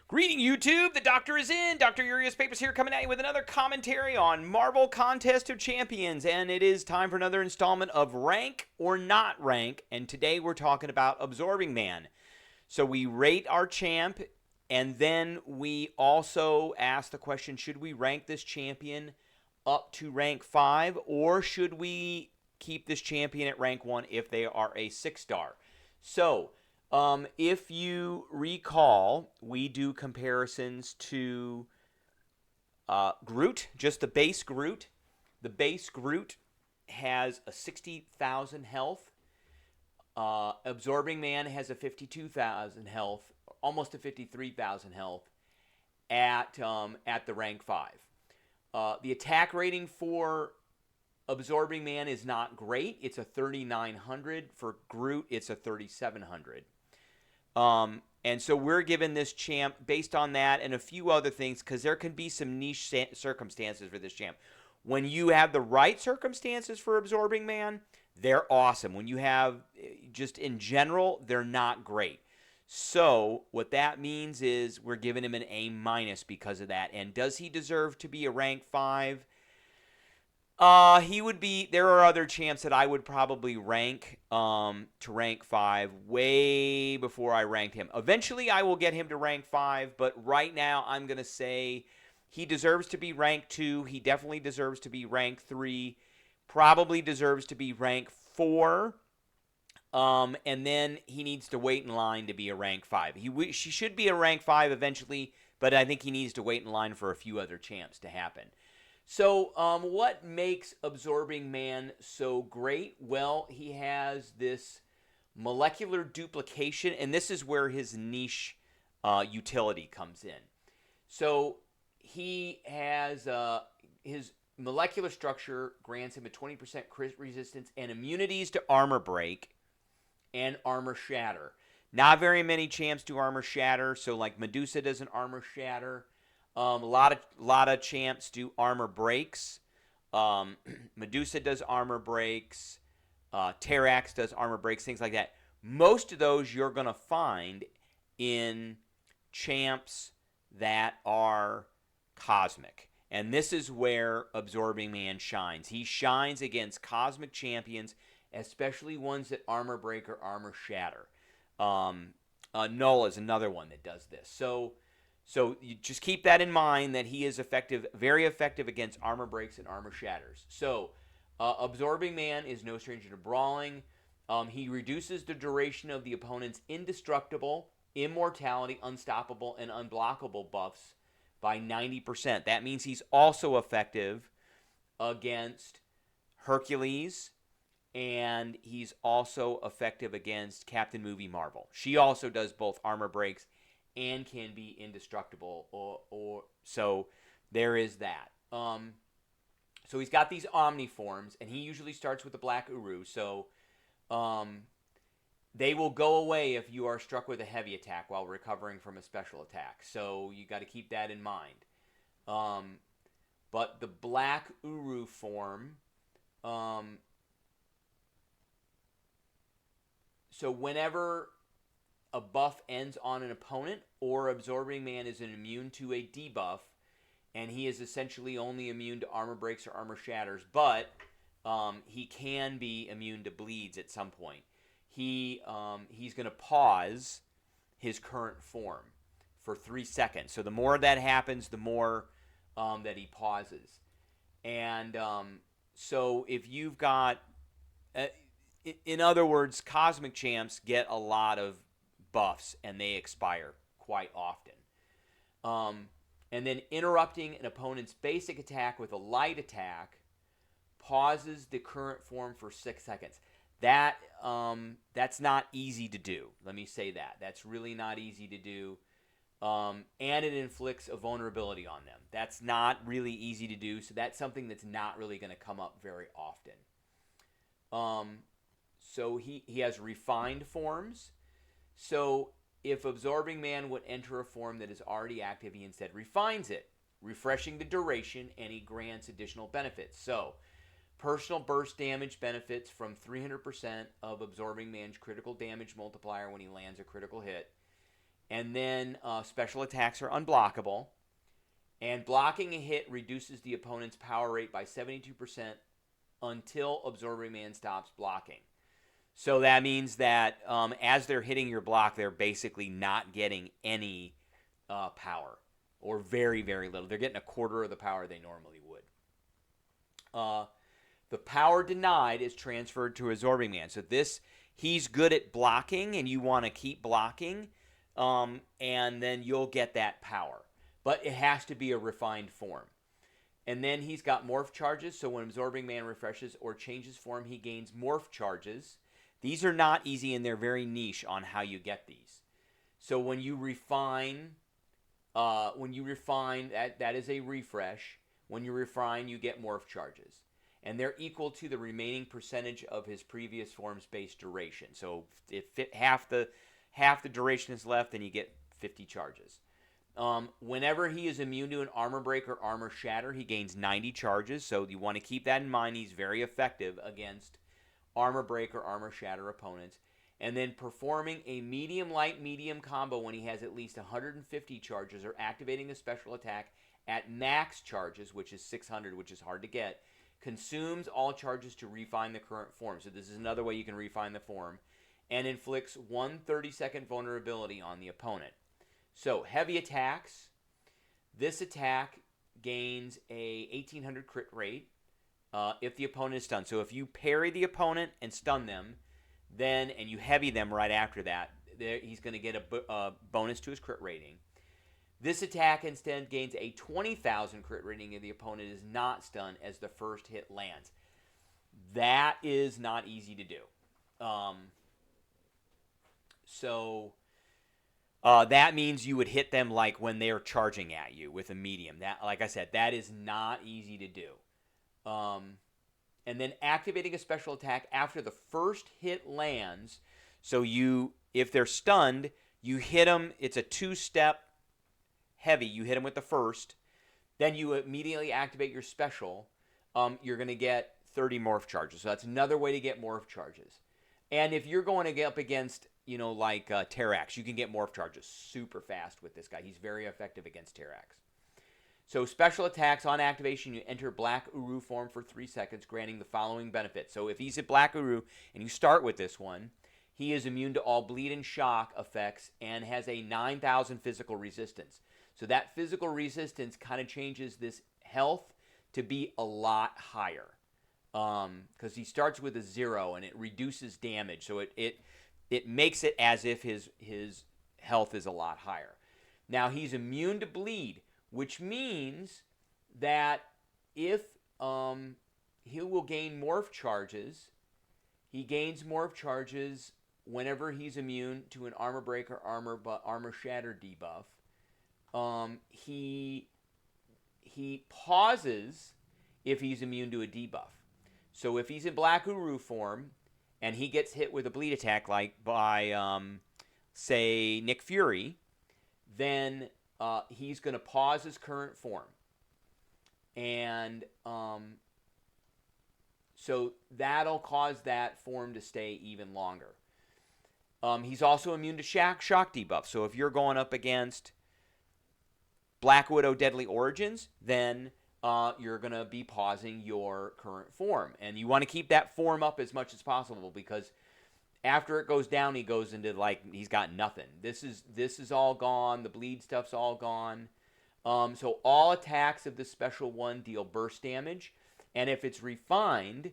Greeting YouTube, the doctor is in. Dr. Urias Papers here coming at you with another commentary on Marvel Contest of Champions. And it is time for another installment of Rank or Not Rank. And today we're talking about Absorbing Man. So we rate our champ, and then we also ask the question, should we rank this champion up to rank 5, or should we keep this champion at rank 1 if they are a 6-star? So, if you recall, we do comparisons to Groot, just the base Groot. The base Groot has a 60,000 health. Absorbing Man has a 52,000 health, almost a 53,000 health at the rank 5. The attack rating for Absorbing Man is not great. It's a 3,900. For Groot, it's a 3,700. And so we're given this champ based on that and a few other things, because there can be some niche circumstances for this champ. When you have the right circumstances for Absorbing Man, they're awesome. When you have, just in general, they're not great. So what that means is we're giving him an A- because of that. And does he deserve to be a rank 5? He would be. There are other champs that I would probably rank to rank 5 way before I ranked him. Eventually, I will get him to rank 5, but right now I'm gonna say he deserves to be rank 2. He definitely deserves to be rank 3. Probably deserves to be rank 4. And then he needs to wait in line to be a rank 5. She should be a rank 5 eventually, but I think he needs to wait in line for a few other champs to happen. So, what makes Absorbing Man so great? Well, he has this molecular duplication, and this is where his niche utility comes in. So, he has his molecular structure grants him a 20% crit resistance and immunities to armor break and armor shatter. Not very many champs do armor shatter, so like Medusa does an armor shatter. A lot of champs do armor breaks. Medusa does armor breaks. Terrax does armor breaks, things like that. Most of those you're going to find in champs that are cosmic. And this is where Absorbing Man shines. He shines against cosmic champions, especially ones that armor break or armor shatter. Null is another one that does this. So you just keep that in mind, that he is effective, very effective against armor breaks and armor shatters. So Absorbing Man is no stranger to brawling. He reduces the duration of the opponent's indestructible, immortality, unstoppable, and unblockable buffs by 90%. That means he's also effective against Hercules, and he's also effective against Captain Movie Marvel. She also does both armor breaks and can be indestructible, or so there is that. So he's got these omniforms, and he usually starts with the Black Uru. So they will go away if you are struck with a heavy attack while recovering from a special attack. So you got to keep that in mind. But the Black Uru form, so whenever a buff ends on an opponent, or Absorbing Man is immune to a debuff, and he is essentially only immune to armor breaks or armor shatters, but he can be immune to bleeds at some point. He's going to pause his current form for 3 seconds. So the more that happens, the more that he pauses. And so if you've got, in other words, cosmic champs get a lot of buffs, and they expire quite often. And then interrupting an opponent's basic attack with a light attack pauses the current form for 6 seconds. That's not easy to do. Let me say that. That's really not easy to do. And it inflicts a vulnerability on them. That's not really easy to do, so that's something that's not really going to come up very often. So he has refined forms. So if Absorbing Man would enter a form that is already active, he instead refines it, refreshing the duration, and he grants additional benefits. So personal burst damage benefits from 300% of Absorbing Man's critical damage multiplier when he lands a critical hit. And then special attacks are unblockable. And blocking a hit reduces the opponent's power rate by 72% until Absorbing Man stops blocking. So that means that as they're hitting your block, they're basically not getting any power, or very, very little. They're getting a quarter of the power they normally would. The power denied is transferred to Absorbing Man. So he's good at blocking, and you want to keep blocking, and then you'll get that power. But it has to be a refined form. And then he's got morph charges, so when Absorbing Man refreshes or changes form, he gains morph charges. These are not easy, and they're very niche on how you get these. So when you refine, that is a refresh. When you refine, you get morph charges. And they're equal to the remaining percentage of his previous form's base duration. So if half the duration is left, then you get 50 charges. Whenever he is immune to an armor break or armor shatter, he gains 90 charges. So you want to keep that in mind. He's very effective against armor break or armor shatter opponents. And then performing a medium light medium combo when he has at least 150 charges, or activating a special attack at max charges, which is 600, which is hard to get, consumes all charges to refine the current form. So this is another way you can refine the form, and inflicts 1 30-second vulnerability on the opponent. So heavy attacks. This attack gains a 1800 crit rate if the opponent is stunned. So if you parry the opponent and stun them, and you heavy them right after that, he's going to get a bonus to his crit rating. This attack instead gains a 20,000 crit rating if the opponent is not stunned as the first hit lands. That is not easy to do. That means you would hit them like when they're charging at you with a medium. That, like I said, that is not easy to do. And then activating a special attack after the first hit lands. So if they're stunned, you hit them. It's a 2-step heavy. You hit them with the first. Then you immediately activate your special. You're going to get 30 morph charges. So that's another way to get morph charges. And if you're going to get up against, like Terrax, you can get morph charges super fast with this guy. He's very effective against Terrax. So special attacks on activation, you enter Black Uru form for 3 seconds, granting the following benefits. So if he's at Black Uru, and you start with this one, he is immune to all bleed and shock effects and has a 9,000 physical resistance. So that physical resistance kind of changes this health to be a lot higher. Because he starts with a 0 and it reduces damage. So it makes it as if his health is a lot higher. Now he's immune to bleed, which means that if he will gain morph charges, he gains morph charges whenever he's immune to an armor break or armor shatter debuff. He pauses if he's immune to a debuff. So if he's in Black Uru form and he gets hit with a bleed attack like by, say, Nick Fury, then he's going to pause his current form. And so that'll cause that form to stay even longer. He's also immune to shock debuff. So if you're going up against Black Widow Deadly Origins, then you're going to be pausing your current form. And you want to keep that form up as much as possible, because after it goes down, he goes into he's got nothing. This is all gone. The bleed stuff's all gone. So all attacks of the special one deal burst damage. And if it's refined,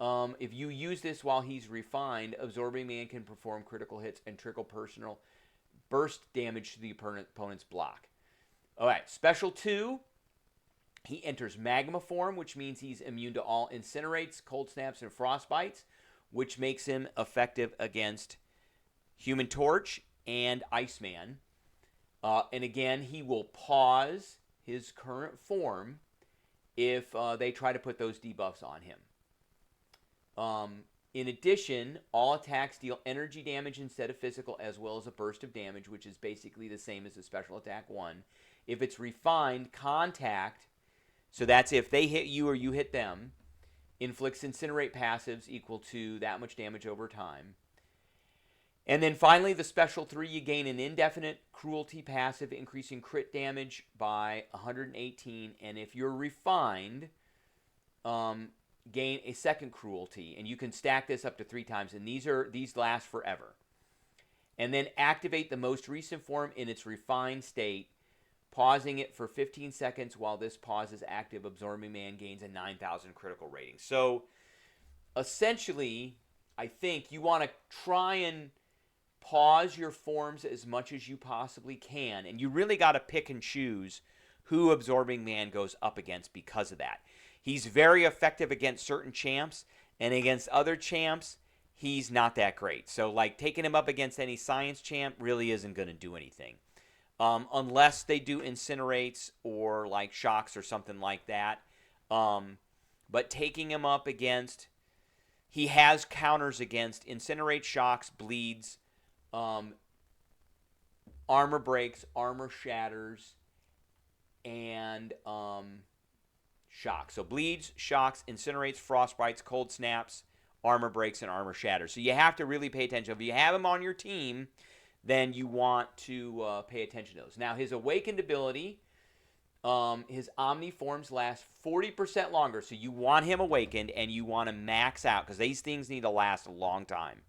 if you use this while he's refined, Absorbing Man can perform critical hits and trickle personal burst damage to the opponent's block. All right, special 2. He enters Magma form, which means he's immune to all incinerates, cold snaps, and frostbites, which makes him effective against Human Torch and Iceman. And again, he will pause his current form if they try to put those debuffs on him. In addition, all attacks deal energy damage instead of physical, as well as a burst of damage, which is basically the same as the special attack 1. If it's refined, contact, so that's if they hit you or you hit them, inflicts incinerate passives equal to that much damage over time. And then finally, the special 3, you gain an indefinite cruelty passive, increasing crit damage by 118. And if you're refined, gain a second cruelty. And you can stack this up to 3 times. And these last forever. And then activate the most recent form in its refined state, pausing it for 15 seconds while this pause is active. Absorbing Man gains a 9,000 critical rating. So essentially, I think you want to try and pause your forms as much as you possibly can, and you really got to pick and choose who Absorbing Man goes up against because of that. He's very effective against certain champs, and against other champs, he's not that great. So, like, taking him up against any science champ really isn't going to do anything. Unless they do incinerates or, like, shocks or something like that. But taking him up against... He has counters against incinerate, shocks, bleeds, armor breaks, armor shatters, and shocks. So bleeds, shocks, incinerates, frostbites, cold snaps, armor breaks, and armor shatters. So you have to really pay attention. If you have him on your team, then you want to pay attention to those. Now, his awakened ability, his Omni forms last 40% longer. So you want him awakened and you want to max out because these things need to last a long time.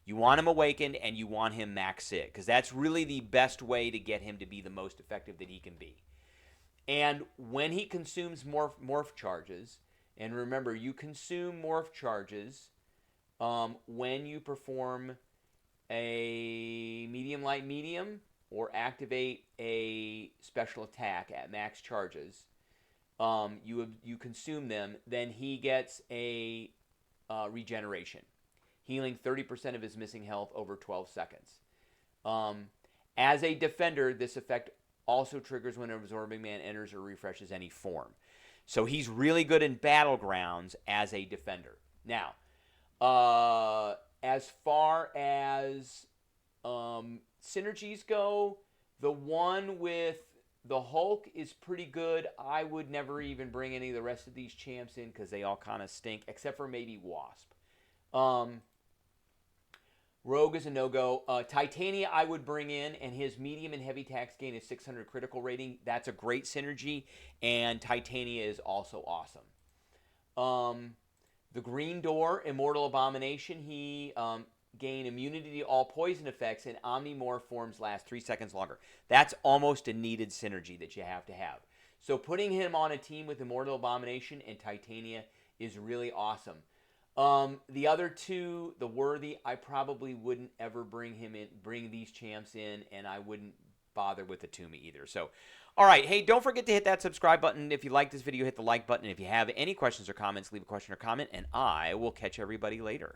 You want him awakened and you want him max sit because that's really the best way to get him to be the most effective that he can be. And when he consumes morph charges, and remember, you consume morph charges when you perform a medium, light, medium, or activate a special attack at max charges. You consume them, then he gets a regeneration, healing 30% of his missing health over 12 seconds. As a defender, this effect also triggers when an Absorbing Man enters or refreshes any form. So he's really good in battlegrounds as a defender. Now, as far as synergies go, the one with the Hulk is pretty good. I would never even bring any of the rest of these champs in because they all kind of stink, except for maybe Wasp. Rogue is a no-go. Titania I would bring in, and his medium and heavy attacks gain a 600 critical rating. That's a great synergy, and Titania is also awesome. The Green Door, Immortal Abomination, he gain immunity to all poison effects, and Omnimorph forms last 3 seconds longer. That's almost a needed synergy that you have to have. So putting him on a team with Immortal Abomination and Titania is really awesome. The other two, the Worthy, I probably wouldn't ever bring these champs in, and I wouldn't bother with the Toomey either. So, all right. Hey, don't forget to hit that subscribe button. If you like this video, hit the like button. If you have any questions or comments, leave a question or comment, and I will catch everybody later.